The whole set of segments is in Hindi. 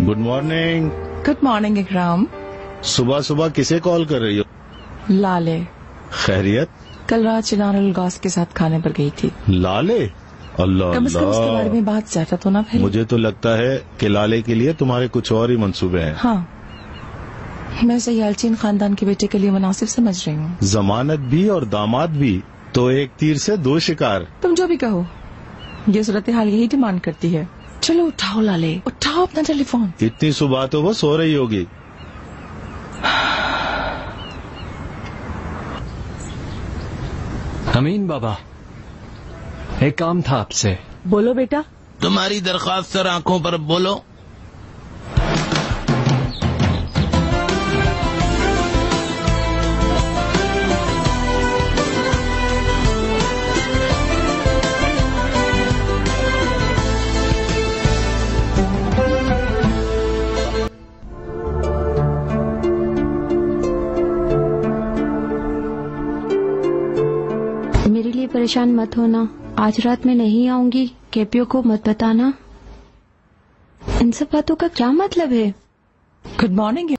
Good morning. गुड मॉर्निंग इकराम। सुबह सुबह किसे कॉल कर रही हो? लाले। खैरियत? कल रात चिनार अलगास के साथ खाने पर गई थी। लाले? अल्लाह कम से कम उसके बारे में बात ज्यादा तो ना फैले। मुझे तो लगता है कि लाले के लिए तुम्हारे कुछ और ही मंसूबे हैं। हाँ, मैं सयालचीन खानदान के बेटे के लिए मुनासिब समझ रही हूँ। जमानत भी और दामाद भी, तो एक तीर से दो शिकार। तुम जो भी कहो, ये सूरत हाल यही डिमांड करती है। चलो उठाओ लाले, उठाओ अपना टेलीफोन। इतनी सुबह तो वो सो रही होगी। अमीन बाबा, एक काम था आपसे। बोलो बेटा। तुम्हारी दरख्वास्त सर आंखों पर बोलो। मेरे लिए परेशान मत होना। आज रात में नहीं आऊंगी, केपियो को मत बताना। इन सब बातों का क्या मतलब है? Good morning.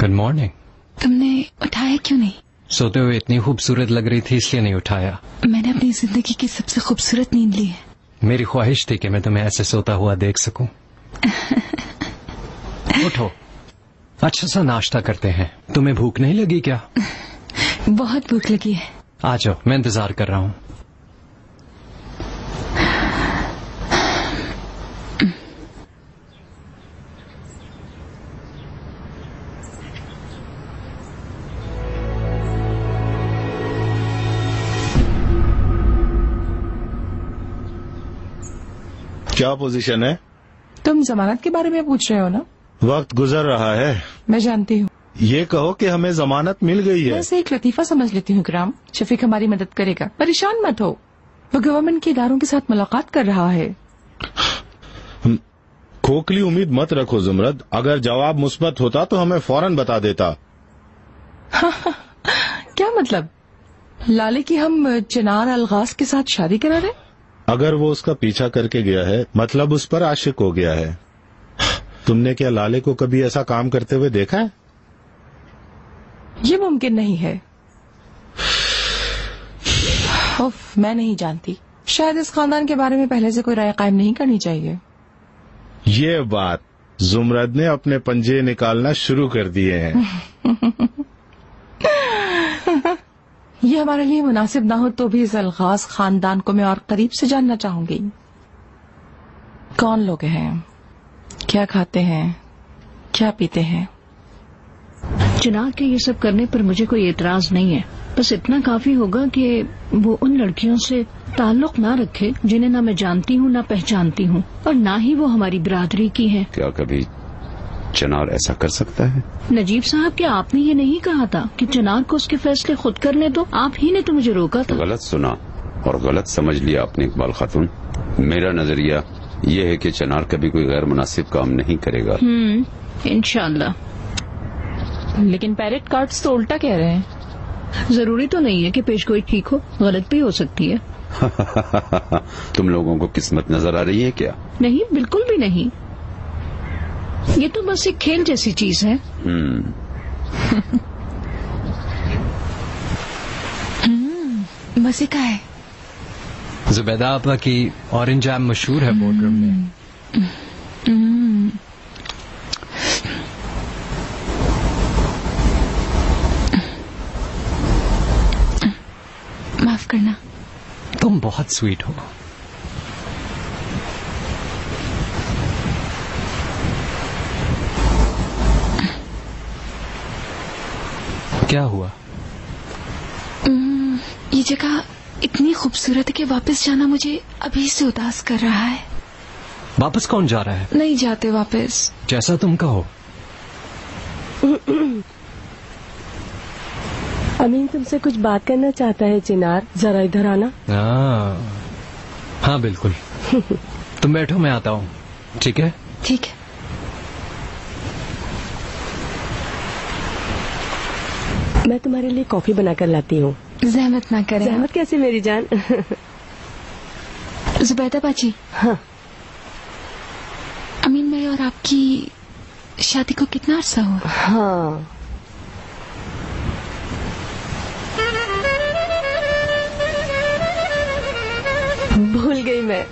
Good morning. तुमने उठाया क्यों नहीं? सोते हुए इतनी खूबसूरत लग रही थी इसलिए नहीं उठाया। मैंने अपनी जिंदगी की सबसे खूबसूरत नींद ली है। मेरी ख्वाहिश थी कि मैं तुम्हें ऐसे सोता हुआ देख सकूं। उठो, अच्छा सा नाश्ता करते हैं। तुम्हें भूख नहीं लगी क्या? बहुत भूख लगी है। आ जाओ, मैं इंतजार कर रहा हूँ। क्या पोजीशन है? तुम जमानत के बारे में पूछ रहे हो ना? वक्त गुजर रहा है। मैं जानती हूँ। ये कहो कि हमें जमानत मिल गई है। मैं इसे एक लतीफा समझ लेती हूँ इकराम। शफीक हमारी मदद करेगा, परेशान मत हो। वो गवर्नमेंट के इदारों के साथ मुलाकात कर रहा है। खोखली उम्मीद मत रखो जुमरद। अगर जवाब मुस्बत होता तो हमें फौरन बता देता। क्या मतलब? लाले की हम चिनार अलगास के साथ शादी करा रहे? अगर वो उसका पीछा करके गया है, मतलब उस पर आशिक हो गया है। तुमने क्या लाले को कभी ऐसा काम करते हुए देखा है? ये मुमकिन नहीं है। उफ, मैं नहीं जानती। शायद इस खानदान के बारे में पहले से कोई राय कायम नहीं करनी चाहिए। ये बात, जुमरद ने अपने पंजे निकालना शुरू कर दिए हैं। ये हमारे लिए मुनासिब ना हो तो भी इस अलगास खानदान को मैं और करीब से जानना चाहूंगी। कौन लोग हैं, क्या खाते हैं, क्या पीते हैं? चिनार के ये सब करने पर मुझे कोई एतराज नहीं है। बस इतना काफी होगा कि वो उन लड़कियों से ताल्लुक ना रखे जिन्हें ना मैं जानती हूँ ना पहचानती हूँ, और ना ही वो हमारी बिरादरी की हैं। क्या कभी चिनार ऐसा कर सकता है? नजीब साहब, क्या आपने ये नहीं कहा था कि चिनार को उसके फैसले खुद करने दो? आप ही ने तो मुझे रोका था। गलत सुना और गलत समझ लिया आपने इकबाल खातून। मेरा नजरिया ये है कि चिनार कभी कोई गैर मुनासिब काम नहीं करेगा। इंशाल्लाह। लेकिन पैरेट कार्ड्स तो उल्टा कह रहे हैं। जरूरी तो नहीं है कि पेशगोई ठीक हो, गलत भी हो सकती है। तुम लोगों को किस्मत नजर आ रही है क्या? नहीं, बिल्कुल भी नहीं। ये तो बस एक खेल जैसी चीज है। मजे का है। जुबैदा आपा की ऑरेंज जैम मशहूर है बोर्डरूम में। माफ करना। तुम बहुत स्वीट हो। क्या हुआ? ये जगह इतनी खूबसूरत है कि वापस जाना मुझे अभी से उदास कर रहा है। वापस कौन जा रहा है? नहीं जाते वापस। जैसा तुम कहो। अमीन तुमसे कुछ बात करना चाहता है चिनार, जरा इधर आना। हाँ बिल्कुल। तुम बैठो, मैं आता हूँ। ठीक है? ठीक है। मैं तुम्हारे लिए कॉफी बनाकर लाती हूँ। जहमत ना करें। जहमत कैसे मेरी जान। जुबैदा बाजी। हाँ। अमीन भाई और आपकी शादी को कितना अरसा हुआ? हाँ, भूल गई मैं।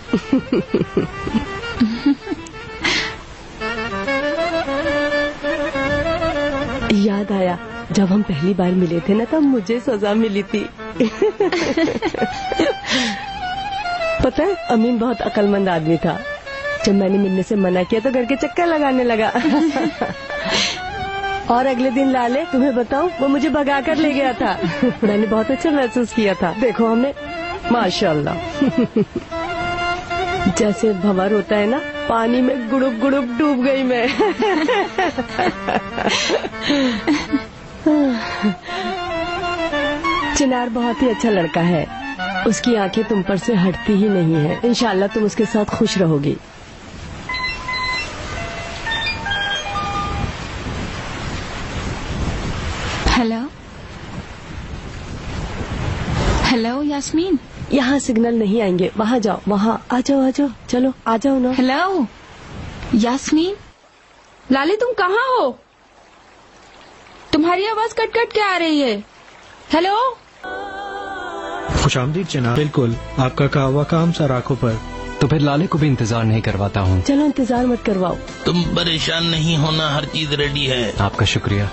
याद आया जब हम पहली बार मिले थे ना, तब मुझे सजा मिली थी। पता है, अमीन बहुत अक्लमंद आदमी था। जब मैंने मिलने से मना किया तो घर के चक्कर लगाने लगा। और अगले दिन लाले, तुम्हें बताऊं, वो मुझे भगा कर ले गया था। मैंने बहुत अच्छा महसूस किया था। देखो हमने, माशाल्लाह। जैसे भंवर होता है ना, पानी में गुड़ुक गुड़ुक डूब गई मैं। चिनार बहुत ही अच्छा लड़का है। उसकी आंखें तुम पर से हटती ही नहीं है। इंशाल्लाह तुम उसके साथ खुश रहोगी। Hello hello Yasmin. यहाँ सिग्नल नहीं आएंगे, वहाँ जाओ, वहाँ आ जाओ, आ जाओ, चलो आ जाओ ना। हेलो यास्मीन। लाले तुम कहाँ हो? तुम्हारी आवाज कट कट के आ रही है। हेलो। खुशामदीद जनाब। बिल्कुल, आपका कहा हुआ काम सर आंखों पर। तो फिर लाले को भी इंतजार नहीं करवाता हूँ। चलो इंतजार मत करवाओ। तुम परेशान नहीं होना, हर चीज रेडी है। आपका शुक्रिया।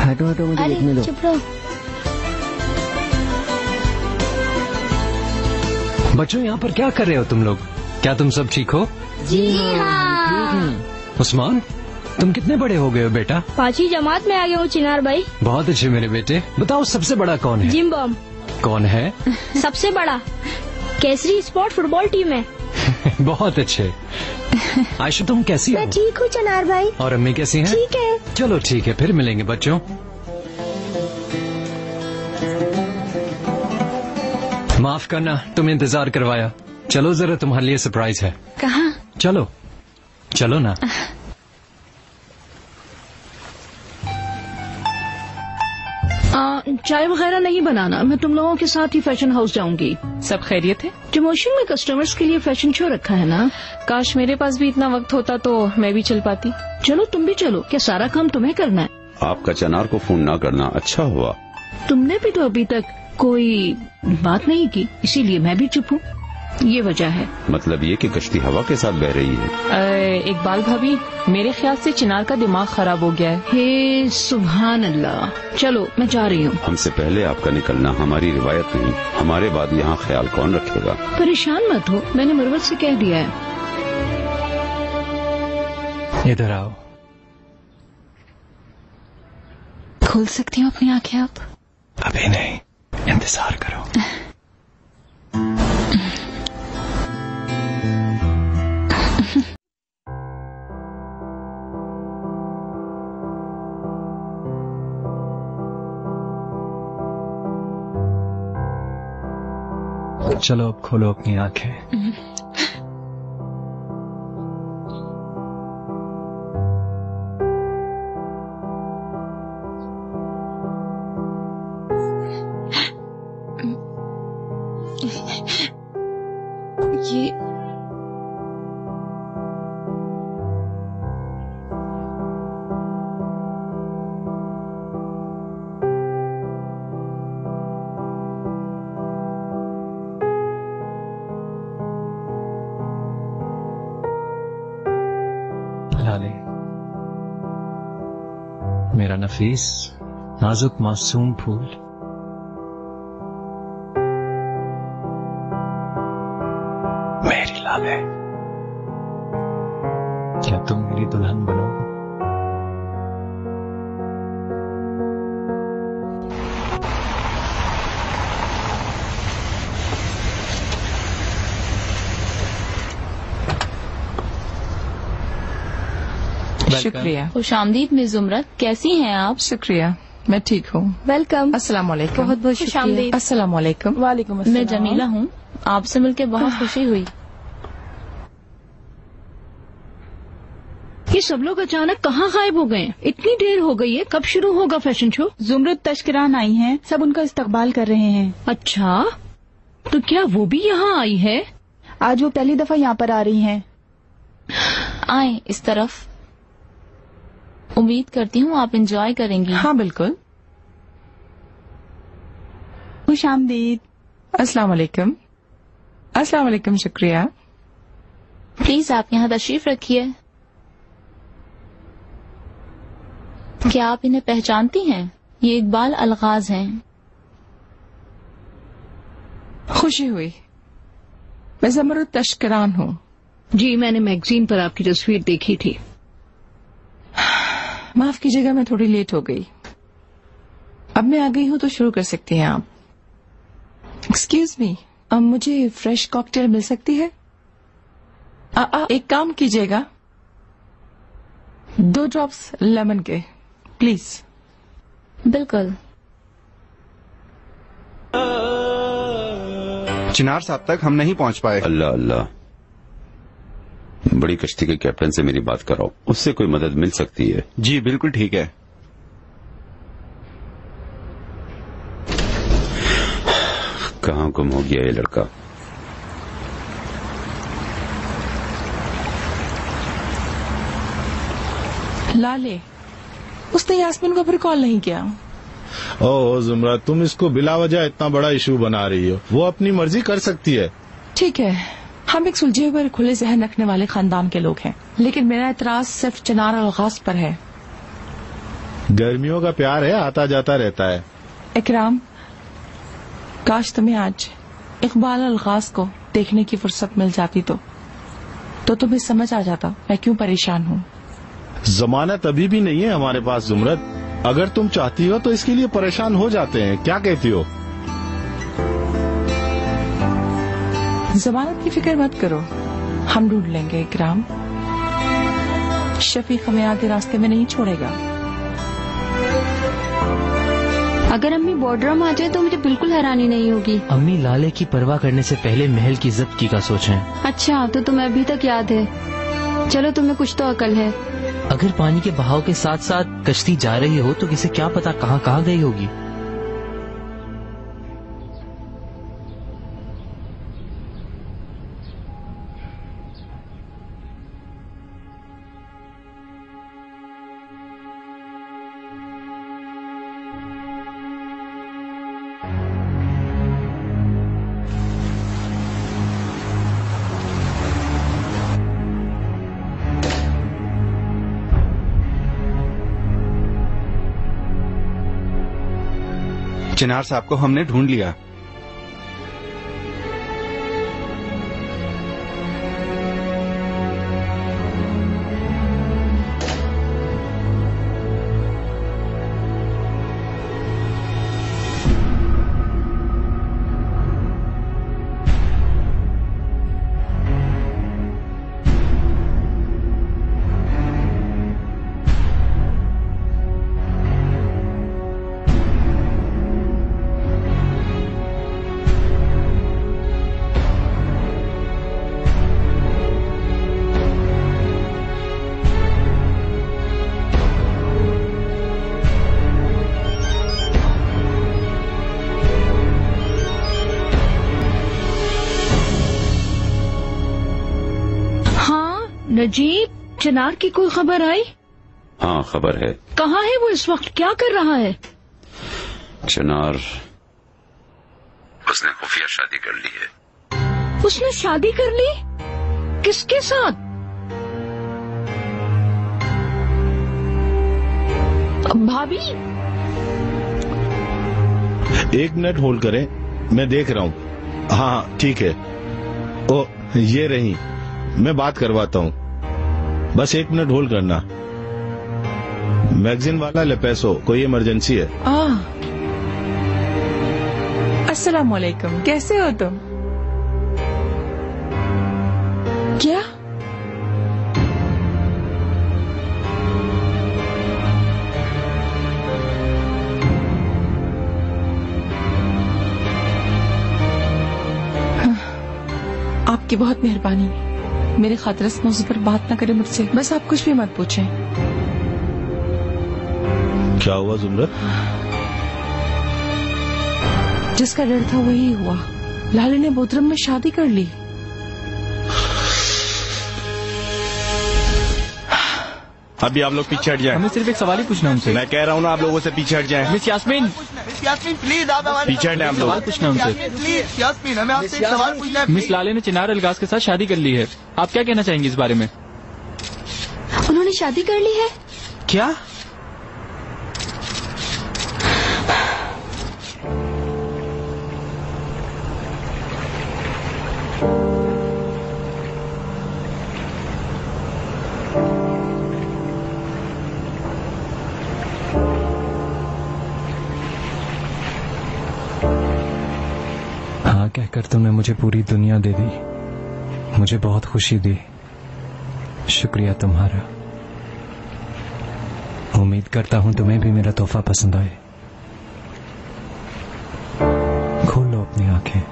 हटो हटो, मुझे लिखने दो। चुप रहो। बच्चों, यहाँ पर क्या कर रहे हो तुम लोग? क्या तुम सब ठीक हो? जी हाँ। उस्मान, तुम कितने बड़े हो गए हो बेटा? 5वीं जमात में आ गए हूँ चिनार भाई। बहुत अच्छे मेरे बेटे। बताओ सबसे बड़ा कौन है? जिम बॉम। कौन है? सबसे बड़ा केसरी स्पोर्ट फुटबॉल टीम है। बहुत अच्छे। आयशा, तुम कैसी हो? मैं ठीक हूँ चिनार भाई। और अम्मी कैसी हैं? ठीक है। चलो ठीक है, फिर मिलेंगे बच्चों। माफ करना, तुम इंतजार करवाया। चलो जरा, तुम्हारे लिए सरप्राइज है। कहाँ? चलो चलो ना। चाय वगैरह नहीं बनाना, मैं तुम लोगों के साथ ही फैशन हाउस जाऊंगी। सब खैरियत है? प्रमोशन में कस्टमर्स के लिए फैशन शो रखा है ना। काश मेरे पास भी इतना वक्त होता तो मैं भी चल पाती। चलो तुम भी चलो, क्या सारा काम तुम्हें करना है? आपका चिनार को फोन ना करना अच्छा हुआ। तुमने भी तो अभी तक कोई बात नहीं की, इसीलिए मैं भी चुप हूँ। ये वजह है। मतलब ये कि कश्ती हवा के साथ बह रही है। इकबाल भाभी, मेरे ख्याल से चिनार का दिमाग खराब हो गया है। हे सुभान अल्लाह। चलो मैं जा रही हूँ। हमसे पहले आपका निकलना हमारी रिवायत नहीं, हमारे बाद यहाँ ख्याल कौन रखेगा? परेशान मत हो, मैंने मुरवत से कह दिया है। इधर आओ। खोल सकती हूँ अपनी आंखें आप? अभी नहीं, इंतजार करो। चलो अब खोलो अपनी आंखें। ये लाले, मेरा नफीस नाजुक मासूम फूल, मेरी लाले, क्या तुम मेरी दुल्हन बनोगे? शुक्रिया। खुशामदीद मिस जुमरत, कैसी हैं आप? शुक्रिया, मैं ठीक हूँ। वेलकम। अस्सलाम वालेकुम। बहुत बहुत शुक्रिया। अस्सलाम वालेकुम। वालेकुम अस्सलाम। मैं जमीला हूँ, आपसे मिलकर बहुत खुशी हुई। ये सब लोग अचानक कहाँ गायब हो गए? इतनी देर हो गई है, कब शुरू होगा फैशन शो? जुमरुद तशकरान आई हैं, सब उनका इस्तकबाल कर रहे हैं। अच्छा, तो क्या वो भी यहाँ आई है? आज वो पहली दफा यहाँ पर आ रही हैं। आए इस तरफ। उम्मीद करती हूँ आप एंजॉय करेंगी। हाँ बिल्कुल। खुश आमदीद। अस्सलाम वालेकुम। अस्सलाम वालेकुम, शुक्रिया। प्लीज आप यहाँ तशरीफ रखिए। क्या आप इन्हें पहचानती हैं? ये इकबाल अलगाज हैं। खुशी हुई। मैं ज़मरुद तशकरान हूँ। जी, मैंने मैगजीन पर आपकी तस्वीर देखी थी। माफ कीजिएगा, मैं थोड़ी लेट हो गई। अब मैं आ गई हूँ तो शुरू कर सकती हैं आप। एक्सक्यूज मी, मुझे फ्रेश कॉकटेल मिल सकती है? एक काम कीजिएगा, 2 ड्रॉप्स लेमन के, प्लीज। बिल्कुल। चिनार साहब तक हम नहीं पहुंच पाए। अल्लाह अल्लाह, बड़ी कश्ती के कैप्टन से मेरी बात कराओ, उससे कोई मदद मिल सकती है। जी बिल्कुल ठीक है। कहाँ गुम हो गया ये लड़का? लाले, उसने यास्मीन को फिर कॉल नहीं किया। ओह जुमरा, तुम इसको बिला वजह इतना बड़ा इशू बना रही हो। वो अपनी मर्जी कर सकती है। ठीक है, हम एक सुलझे हुए खुले जहन रखने वाले खानदान के लोग हैं, लेकिन मेरा एतराज सिर्फ चिनार अलगाज पर है। गर्मियों का प्यार है, आता जाता रहता है। इकराम, काश तुम्हें आज इकबाल अलगाज को देखने की फुर्सत मिल जाती तो तुम्हें समझ आ जाता मैं क्यों परेशान हूँ। जमानत अभी भी नहीं है हमारे पास जुमरत। अगर तुम चाहती हो तो इसके लिए परेशान हो जाते हैं। क्या कहती हो? जमानत की फिक्र मत करो, हम ढूंढ लेंगे इकराम। शफीक हमें आगे रास्ते में नहीं छोड़ेगा। अगर अम्मी बॉर्डर में आ जाए तो मुझे बिल्कुल हैरानी नहीं होगी। अम्मी लाले की परवाह करने से पहले महल की जब्ती का सोचें। अच्छा, तो तुम्हें अभी तक याद है। चलो, तुम्हें कुछ तो अकल है। अगर पानी के बहाव के साथ साथ कश्ती जा रही हो तो किसे क्या पता कहाँ कहाँ गई होगी। चिनार साहब को हमने ढूंढ लिया। नजीब, चिनार की कोई खबर आई? हाँ खबर है। कहाँ है वो इस वक्त? क्या कर रहा है? चिनार, उसने खुफिया शादी कर ली है। उसने शादी कर ली? किसके साथ? भाभी, 1 मिनट होल्ड करें, मैं देख रहा हूँ। हाँ ठीक है। ओ ये रही, मैं बात करवाता हूँ। बस 1 मिनट होल्ड करना। मैगजीन वाला ले पैसो, कोई इमरजेंसी है। अस्सलाम वालेकुम, कैसे हो तुम? क्या? आपकी बहुत मेहरबानी। मेरे खातिर इस मौजूद पर बात ना करें मुझसे। बस आप कुछ भी मत पूछें। क्या हुआ जुमरत? जिसका डर था वही हुआ। लाले ने बोतरम में शादी कर ली। अभी आप लोग पीछे हट जाएं। हमें सिर्फ एक सवाल ही पूछना उनसे। मैं कह रहा हूँ ना, आप लोगों से पीछे हट जाएं। मिस यास्मीन प्लीज आप हमारे पीछे हटें आप लोग। सवाल पूछना उनसे। प्लीज यास्मीन, हमें आपसे एक सवाल पूछना है। मिस लाले ने चिनार अलगाज के साथ शादी कर ली है। आप क्या कहना चाहेंगे इस बारे में? उन्होंने शादी कर ली है? क्या? हाँ कहकर तुमने मुझे पूरी दुनिया दे दी। मुझे बहुत खुशी दी। शुक्रिया तुम्हारा। उम्मीद करता हूँ तुम्हें भी मेरा तोहफा पसंद आए। खोलो अपनी आंखें।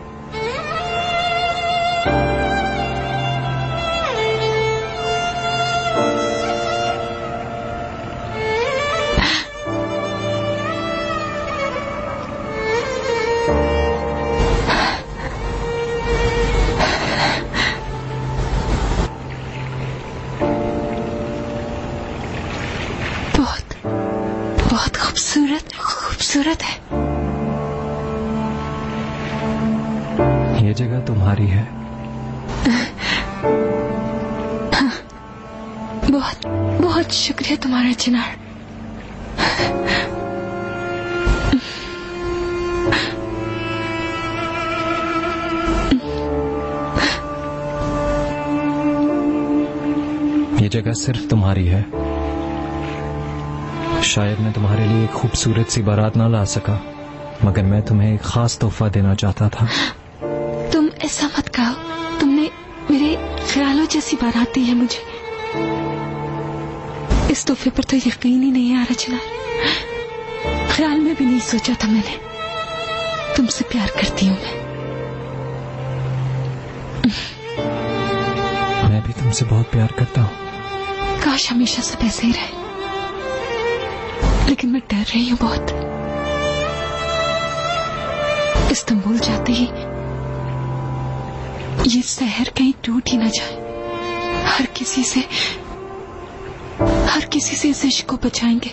बहुत खूबसूरत है। ये जगह तुम्हारी है। बहुत बहुत शुक्रिया तुम्हारा चिनार। ये जगह सिर्फ तुम्हारी है। शायद मैं तुम्हारे लिए एक खूबसूरत सी बारात ना ला सका, मगर मैं तुम्हें एक खास तोहफा देना चाहता था। तुम ऐसा मत कहो। तुमने मेरे ख्यालों जैसी बारात दी है मुझे। इस तोहफे पर तो यकीन ही नहीं आ रहा चिनार। ख्याल में भी नहीं सोचा था मैंने। तुमसे प्यार करती हूँ मैं भी तुमसे बहुत प्यार करता हूँ। काश हमेशा सब ऐसे ही रहे, लेकिन मैं डर रही हूँ बहुत। इस्तांबुल जाते ही ये शहर कहीं टूट ही ना जाए। हर किसी से इस इश्क को बचाएंगे।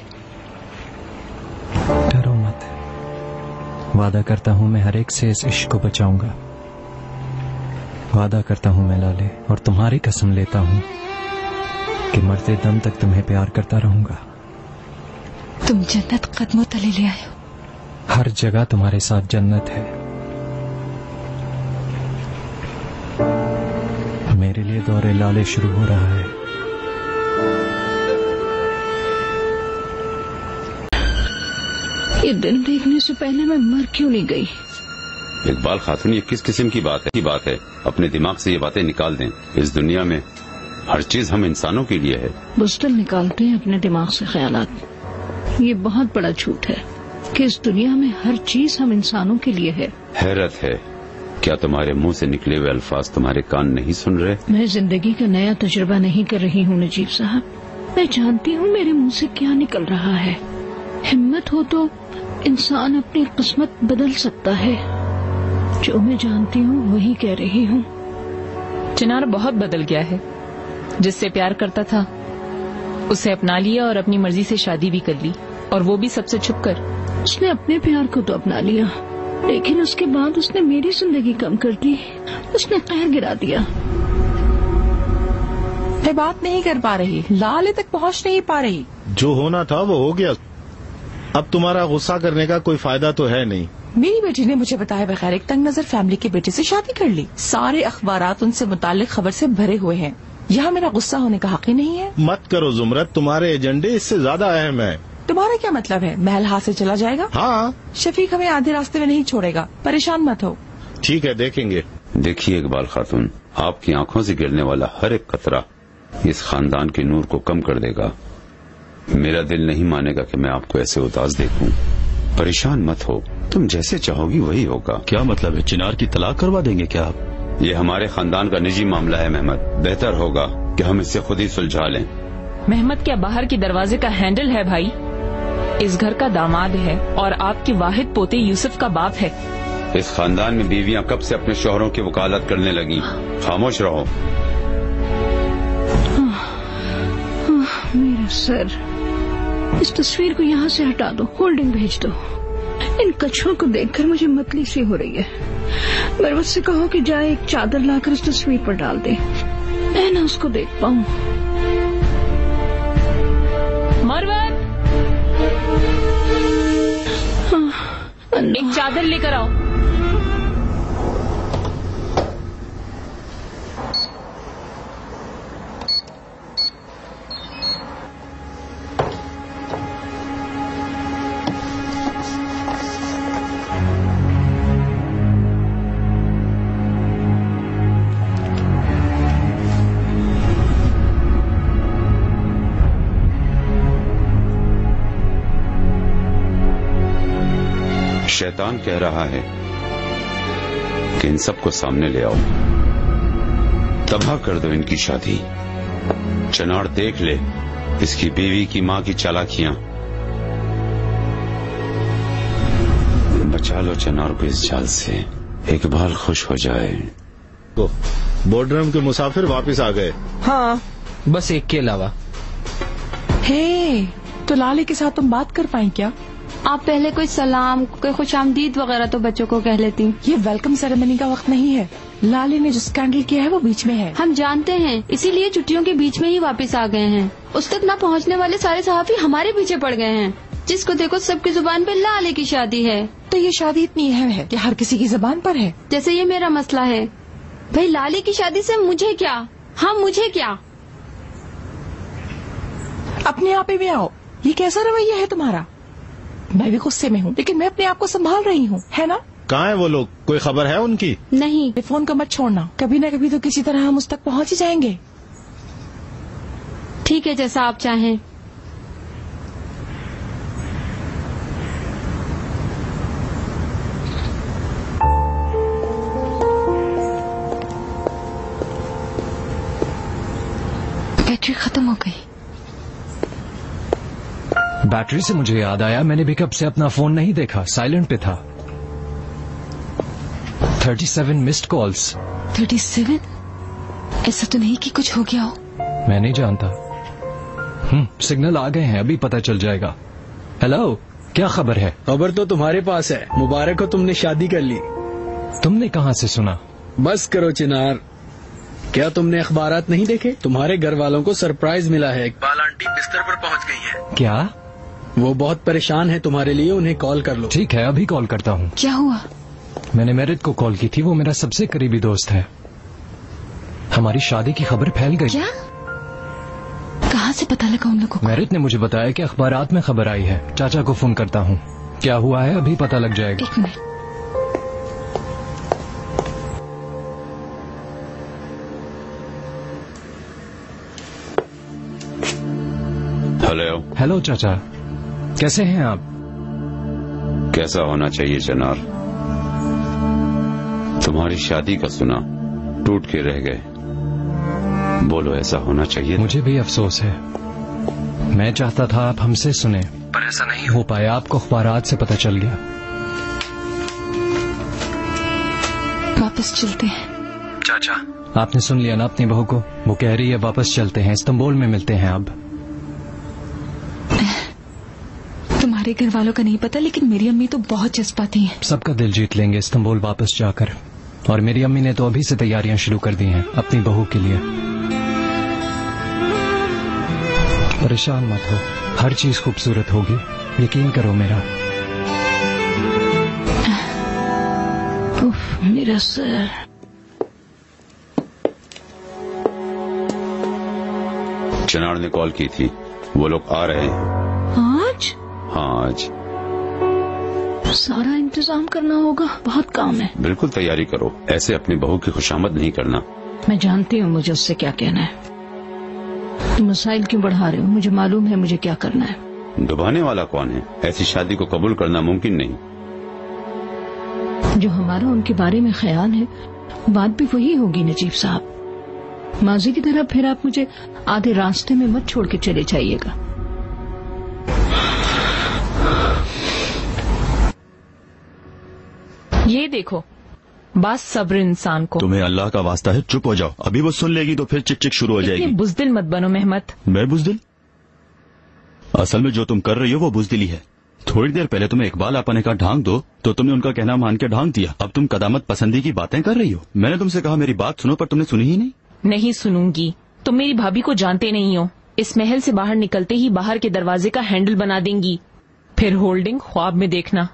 डरो मत। वादा करता हूँ मैं हर एक से इस इश्क को बचाऊंगा। वादा करता हूँ मैं लाले, और तुम्हारी कसम लेता हूँ कि मरते दम तक तुम्हें प्यार करता रहूंगा। तुम जन्नत कदमों तले ले आए हो। हर जगह तुम्हारे साथ जन्नत है। मेरे लिए दौरे लाले शुरू हो रहा है। ये दिन देखने से पहले मैं मर क्यों नहीं गई? इकबाल खातून, ये किस किस्म की बात है? अपने दिमाग से ये बातें निकाल दें। इस दुनिया में हर चीज हम इंसानों के लिए है। बुज़दिल निकालते हैं अपने दिमाग से ख्यालात। ये बहुत बड़ा झूठ है कि इस दुनिया में हर चीज हम इंसानों के लिए है। हैरत है, क्या तुम्हारे मुंह से निकले हुए अल्फाज तुम्हारे कान नहीं सुन रहे? मैं जिंदगी का नया तजुर्बा नहीं कर रही हूँ नजीब साहब। मैं जानती हूँ मेरे मुंह से क्या निकल रहा है। हिम्मत हो तो इंसान अपनी किस्मत बदल सकता है। जो मैं जानती हूँ वही कह रही हूँ। चिनार बहुत बदल गया है। जिससे प्यार करता था उसे अपना लिया और अपनी मर्जी से शादी भी कर ली, और वो भी सबसे छुपकर। उसने अपने प्यार को तो अपना लिया, लेकिन उसके बाद उसने मेरी जिंदगी कम कर दी। उसने कहर गिरा दिया। मैं बात नहीं कर पा रही, लाले तक पहुंच नहीं पा रही। जो होना था वो हो गया। अब तुम्हारा गुस्सा करने का कोई फायदा तो है नहीं। मेरी बेटी ने मुझे बताए बगैर एक तंग नजर फैमिली के बेटे से शादी कर ली। सारे अखबारात उनसे मुताल्लिक खबर से भरे हुए हैं। यहाँ मेरा गुस्सा होने का हक ही नहीं है। मत करो जुमरत, तुम्हारे एजेंडे इससे ज्यादा अहम है। तुम्हारा क्या मतलब है? महल हाथ से चला जाएगा? हाँ। शफीक हमें आधे रास्ते में नहीं छोड़ेगा। परेशान मत हो। ठीक है, देखेंगे। देखिए इकबाल खातून, आपकी आंखों से गिरने वाला हर एक कतरा इस खानदान के नूर को कम कर देगा। मेरा दिल नहीं मानेगा कि मैं आपको ऐसे उदास देखूं। परेशान मत हो, तुम जैसे चाहोगी वही होगा। क्या मतलब है? चिनार की तलाक करवा देंगे क्या आप? ये हमारे खानदान का निजी मामला है मेहमत। बेहतर होगा कि हम इससे खुद ही सुलझा लें। मेहमत क्या बाहर के दरवाजे का हैंडल है भाई? इस घर का दामाद है और आपके वाहिद पोते यूसुफ का बाप है। इस खानदान में बीवियां कब से अपने शौहरों की वकालत करने लगी। खामोश रहो। मेरा सर, इस तस्वीर को यहाँ से हटा दो, होल्डिंग भेज दो। इन कछुओं को देखकर मुझे मतली सी हो रही है। मेरे से कहो कि जाए एक चादर लाकर इस तस्वीर पर डाल दे, मैं ना उसको देख पाऊं। मरवत, एक चादर लेकर आओ। शैतान कह रहा है कि इन सबको सामने ले आओ, तबाह कर दो इनकी शादी। चनार देख ले इसकी बीवी की मां की चालाकियां। बचा लो चनार को इस जाल से, इकबाल खुश हो जाए। बोर्डरम के मुसाफिर वापस आ गए। हाँ, बस एक के अलावा। हे, तो लाले के साथ तुम बात कर पाई क्या? आप पहले कोई सलाम, कोई खुशामदीद वगैरह तो बच्चों को कह लेती। ये वेलकम सेरेमनी का वक्त नहीं है। लाले ने जो स्कैंडल किया है वो बीच में है। हम जानते हैं, इसीलिए छुट्टियों के बीच में ही वापस आ गए हैं। उस तक न पहुंचने वाले सारे सहाफी हमारे पीछे पड़ गए हैं। जिसको देखो सबकी जुबान पे लाले की शादी है। तो ये शादी इतनी अहम है कि हर किसी की जुबान पर है। जैसे ये मेरा मसला है। भाई लाले की शादी से मुझे क्या? हाँ मुझे क्या? अपने आप ही में आओ। ये कैसा रवैया है तुम्हारा? मैं भी गुस्से में हूँ, लेकिन मैं अपने आप को संभाल रही हूँ, है ना? कहाँ है वो लोग? कोई खबर है उनकी? नहीं। फोन को मत छोड़ना, कभी न कभी तो किसी तरह हम उस तक पहुँच ही जाएंगे। ठीक है, जैसा आप चाहें। बैटरी खत्म हो गई। बैटरी से मुझे याद आया, मैंने भी कब से अपना फोन नहीं देखा, साइलेंट पे था। 37 मिस्ड कॉल्स। 37? ऐसा तो नहीं कि कुछ हो गया हो? मैं नहीं जानता। सिग्नल आ गए हैं, अभी पता चल जाएगा। हेलो, क्या खबर है? खबर तो तुम्हारे पास है। मुबारक हो, तुमने शादी कर ली। तुमने कहाँ से सुना? बस करो चिनार, क्या तुमने अखबारात नहीं देखे? तुम्हारे घर वालों को सरप्राइज मिला है। इकबाल आंटी बिस्तर पर पहुंच गई है। क्या? वो बहुत परेशान है तुम्हारे लिए, उन्हें कॉल कर लो। ठीक है, अभी कॉल करता हूँ। क्या हुआ? मैंने मेरिट को कॉल की थी, वो मेरा सबसे करीबी दोस्त है। हमारी शादी की खबर फैल गई। क्या? कहाँ से पता लगा उन लोगों को? मेरिट ने मुझे बताया कि अखबारात में खबर आई है। चाचा को फोन करता हूँ। क्या हुआ है अभी पता लग जाएगा। एक मिनट। हेलो। हेलो चाचा, कैसे हैं आप? कैसा होना चाहिए चनार? तुम्हारी शादी का सुना, टूट के रह गए। बोलो, ऐसा होना चाहिए? मुझे भी अफसोस है। मैं चाहता था आप हमसे सुने, पर ऐसा नहीं हो पाया। आपको अखबारात से पता चल गया। वापस चलते हैं। चाचा, आपने सुन लिया ना अपनी बहू को? वो कह रही है वापस चलते हैं, इस्तांबुल में मिलते हैं अब। तुम्हारे घर वालों का नहीं पता, लेकिन मेरी अम्मी तो बहुत जज्बाती हैं। सबका दिल जीत लेंगे इस्तांबुल वापस जाकर। और मेरी अम्मी ने तो अभी से तैयारियां शुरू कर दी हैं अपनी बहू के लिए। परेशान मत हो, हर चीज खूबसूरत होगी, यकीन करो मेरा। उफ, मेरा सर। चनार ने कॉल की थी, वो लोग आ रहे हैं। आज? हाँ, आज। सारा इंतजाम करना होगा, बहुत काम है। बिल्कुल तैयारी करो, ऐसे अपनी बहू की खुशामद नहीं करना। मैं जानती हूँ मुझे उससे क्या कहना है। तुम मसाइल क्यों बढ़ा रहे हो? मुझे मालूम है मुझे क्या करना है। दबाने वाला कौन है? ऐसी शादी को कबूल करना मुमकिन नहीं। जो हमारा उनके बारे में ख्याल है बात भी वही होगी नजीब साहब। माजी की तरह फिर आप मुझे आधे रास्ते में मत छोड़ के चले जाइएगा। ये देखो, बस सब्र इंसान को। तुम्हें अल्लाह का वास्ता है चुप हो जाओ। अभी वो सुन लेगी तो फिर चिक चिक शुरू हो जाएगी। बुज़दिल मत बनो मेहमत। मैं बुज़दिल? असल में जो तुम कर रही हो वो बुज़दिली है। थोड़ी देर पहले तुम्हें इकबाल आपा ने कहा ढांक दो तो तुमने उनका कहना मान के ढांक दिया। अब तुम कदामत पसंदी की बातें कर रही हो। मैंने तुमसे कहा मेरी बात सुनो, पर तुमने सुनी ही नहीं। नहीं सुनूंगी। तुम मेरी भाभी को जानते नहीं हो। इस महल से बाहर निकलते ही बाहर के दरवाजे का हैंडल बना देंगी, फिर होल्डिंग ख्वाब में देखना।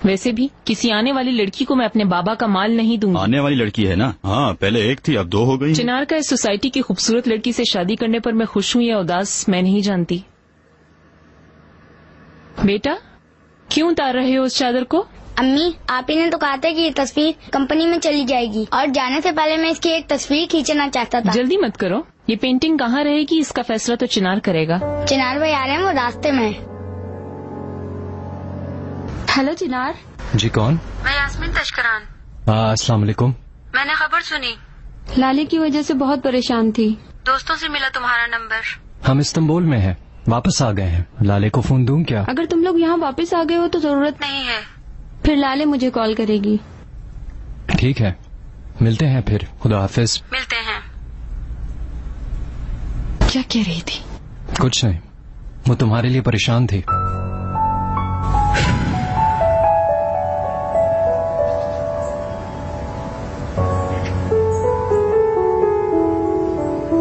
वैसे भी किसी आने वाली लड़की को मैं अपने बाबा का माल नहीं दूंगी। आने वाली लड़की है ना? हाँ, पहले एक थी अब 2 हो गई। चिनार का इस सोसाइटी की खूबसूरत लड़की से शादी करने पर मैं खुश हूँ या उदास मैं नहीं जानती। बेटा क्यों उतार रहे हो उस चादर को? अम्मी, आप ही ने तो कहा था कि ये तस्वीर कंपनी में चली जाएगी और जाने से पहले मैं इसकी एक तस्वीर खींचना चाहता था। जल्दी मत करो। ये पेंटिंग कहाँ रहेगी इसका फैसला तो चिनार करेगा। चिनार भाई आ रहे हैं, वो रास्ते में। हेलो चिनार। जी कौन? मैं यास्मीन तशकरान। अस्सलाम वालेकुम। मैंने खबर सुनी, लाले की वजह से बहुत परेशान थी। दोस्तों से मिला तुम्हारा नंबर। हम इस्तांबुल में हैं, वापस आ गए हैं। लाले को फोन दूं क्या? अगर तुम लोग यहाँ वापस आ गए हो तो जरूरत नहीं है, फिर लाले मुझे कॉल करेगी। ठीक है, मिलते हैं फिर। खुदा हाफिज। मिलते हैं। क्या कह रही थी? कुछ नहीं, वो तुम्हारे लिए परेशान थी।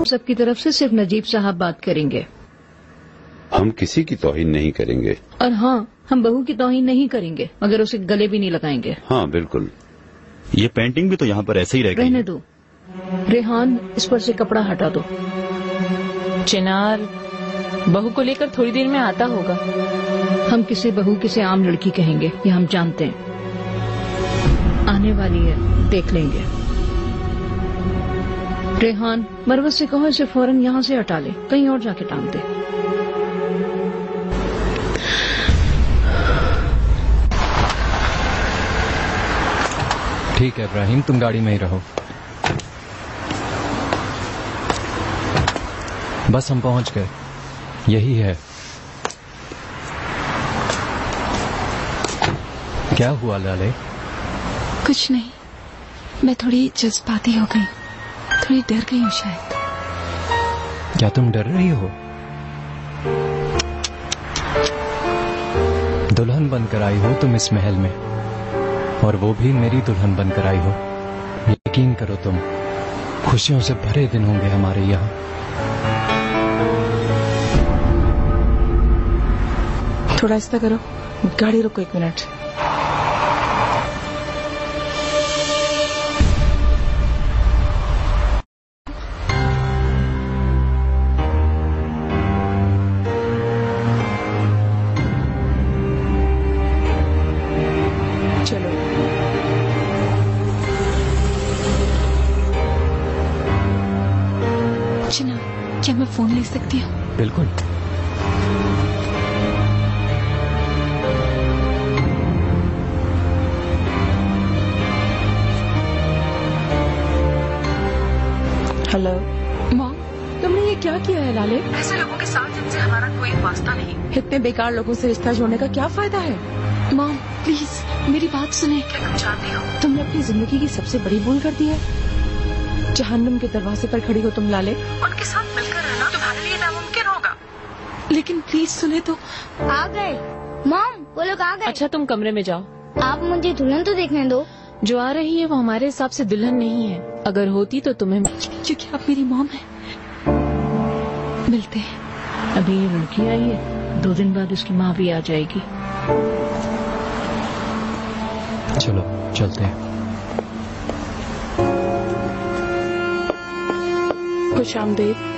सबकी तरफ से सिर्फ नजीब साहब बात करेंगे। हम किसी की तौहीन नहीं करेंगे। और हाँ, हम बहू की तौहीन नहीं करेंगे, मगर उसे गले भी नहीं लगाएंगे। हाँ बिल्कुल। ये पेंटिंग भी तो यहाँ पर ऐसे ही रह गई। रहने दो। रेहान, इस पर से कपड़ा हटा दो। चिनार बहू को लेकर थोड़ी देर में आता होगा। हम किसे बहू किसे आम लड़की कहेंगे ये हम जानते हैं। आने वाली है, देख लेंगे। रेहान, मरवत से कहो इसे फौरन यहाँ से हटा ले, कहीं और जाके टांग दे। ठीक है इब्राहिम, तुम गाड़ी में ही रहो। बस हम पहुंच गए, यही है। क्या हुआ लाले? कुछ नहीं, मैं थोड़ी जज्बाती हो गई, थोड़ी डर गई हूँ शायद। क्या तुम डर रही हो? दुल्हन बनकर आई हो तुम इस महल में, और वो भी मेरी दुल्हन बनकर आई हो। यकीन करो तुम, खुशियों से भरे दिन होंगे हमारे यहाँ। थोड़ा ऐसा करो, गाड़ी रोको 1 मिनट। चलो चिना, क्या मैं फोन ले सकती हूँ? बिल्कुल। हेलो माँ, तुमने ये क्या किया है लाले? ऐसे लोगों के साथ जिनसे हमारा कोई वास्ता नहीं। इतने बेकार लोगों से रिश्ता जोड़ने का क्या फायदा है? माँ प्लीज मेरी बात सुने। क्या तुम जानती हो, तुमने अपनी जिंदगी की सबसे बड़ी भूल कर दी है। जहन्नुम के दरवाजे पर खड़ी हो तुम लाले। उनके साथ मिलकर रहना तुम्हारे लिए नामुमकिन होगा। लेकिन प्लीज सुने तो। आ गए मॉम, वो लोग आ गए। अच्छा तुम कमरे में जाओ। आप मुझे दुल्हन तो देखने दो। जो आ रही है वो हमारे हिसाब से दुल्हन नहीं है, अगर होती तो तुम्हें। क्योंकि आप मेरी मॉम है। मिलते हैं। अभी ये लड़की आई है, 2 दिन बाद उसकी माँ भी आ जाएगी। चलो चलते हैं। खुश आमदीद।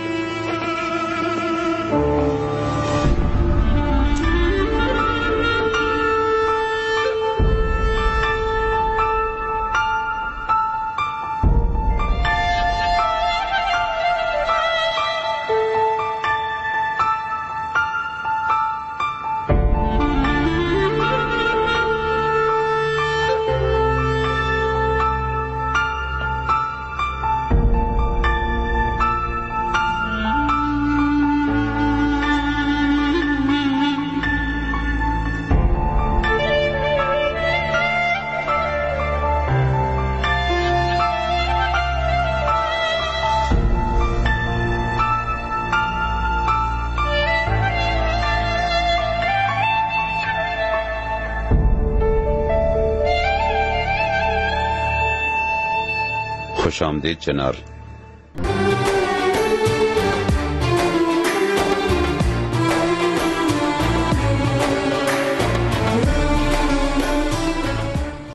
खुश आमदीद चिनार।